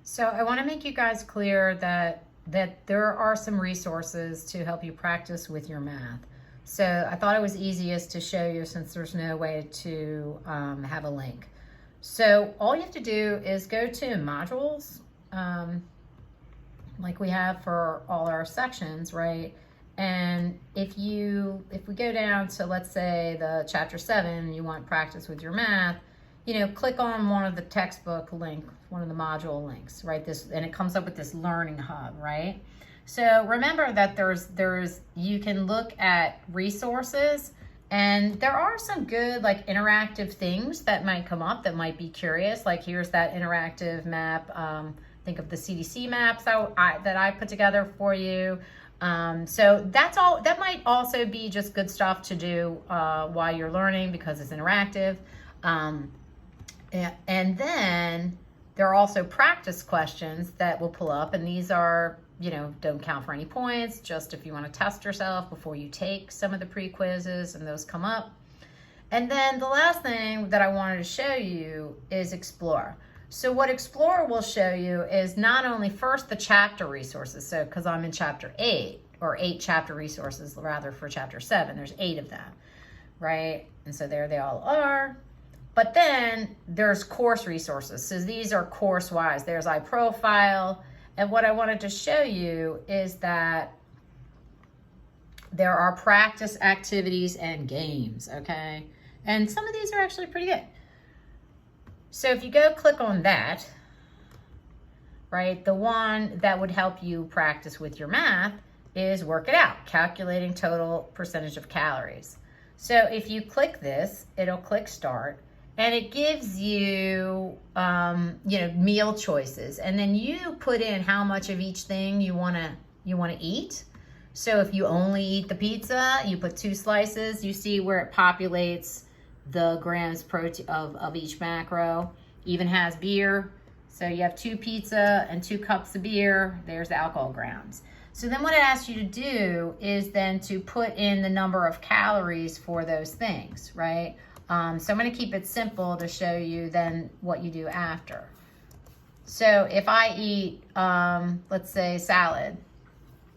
So I want to make you guys clear that there are some resources to help you practice with your math. So I thought it was easiest to show you since there's no way to have a link. So all you have to do is go to modules, like we have for all our sections, right? And if we go down to, let's say, the chapter 7, you want practice with your math, click on one of the textbook link, one of the module links, right? And it comes up with this learning hub, right? So remember that you can look at resources, and there are some good like interactive things that might come up that might be curious. Like here's that interactive map. Think of the CDC maps that I put together for you. So that's all. That might also be just good stuff to do while you're learning because it's interactive. And then there are also practice questions that will pull up, and these are, don't count for any points, just if you want to test yourself before you take some of the pre-quizzes, and those come up. And then the last thing that I wanted to show you is Explore. So what Explore will show you is not only first the chapter resources, so because I'm in chapter 8, or 8 chapter resources rather for chapter 7, there's 8 of them, right? And so there they all are. But then there's course resources. So these are course-wise. There's iProfile. And what I wanted to show you is that there are practice activities and games, okay? And some of these are actually pretty good. So if you go click on that, right, the one that would help you practice with your math is Work It Out, calculating total percentage of calories. So if you click this, it'll click Start. And it gives you, meal choices, and then you put in how much of each thing you wanna eat. So if you only eat the pizza, you put 2 slices. You see where it populates the grams protein of each macro. Even has beer, so you have 2 pizza and 2 cups of beer. There's the alcohol grams. So then what it asks you to do is then to put in the number of calories for those things, right? So I'm going to keep it simple to show you then what you do after. So if I eat, let's say salad,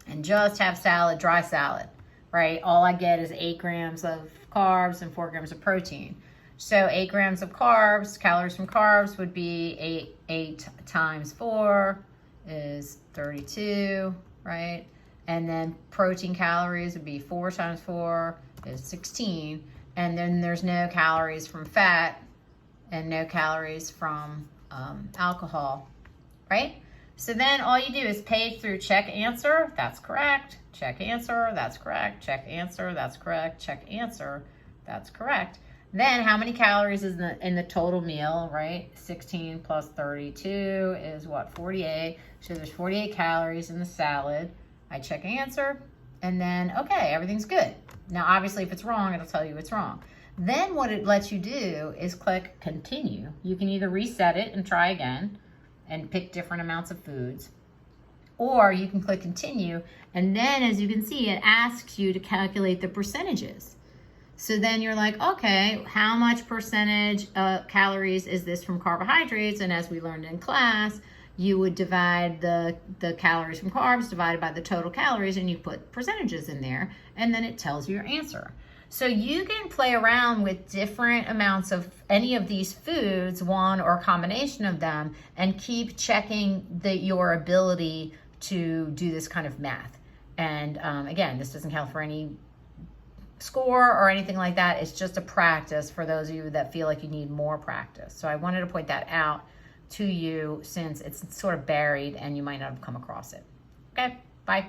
and just have salad, dry salad, right? All I get is 8 grams of carbs and 4 grams of protein. So 8 grams of carbs, calories from carbs would be 8 times 4 is 32, right? And then protein calories would be 4 times 4 is 16. And then there's no calories from fat and no calories from alcohol, right? So then all you do is page through check answer, that's correct, check answer, that's correct, check answer, that's correct, check answer, that's correct. Then how many calories is in the total meal, right? 16 plus 32 is what, 48. So there's 48 calories in the salad. I check answer, and then, okay, everything's good. Now, obviously, if it's wrong, it'll tell you it's wrong. Then what it lets you do is click continue. You can either reset it and try again and pick different amounts of foods, or you can click continue, and then as you can see, it asks you to calculate the percentages. So then you're like, okay, how much percentage of calories is this from carbohydrates? And as we learned in class, you would divide the calories from carbs divided by the total calories, and you put percentages in there, and then it tells you your answer. So you can play around with different amounts of any of these foods, one or a combination of them, and keep checking your ability to do this kind of math. And again, this doesn't count for any score or anything like that. It's just a practice for those of you that feel like you need more practice. So I wanted to point that out to you since it's sort of buried and you might not have come across it. Okay, bye.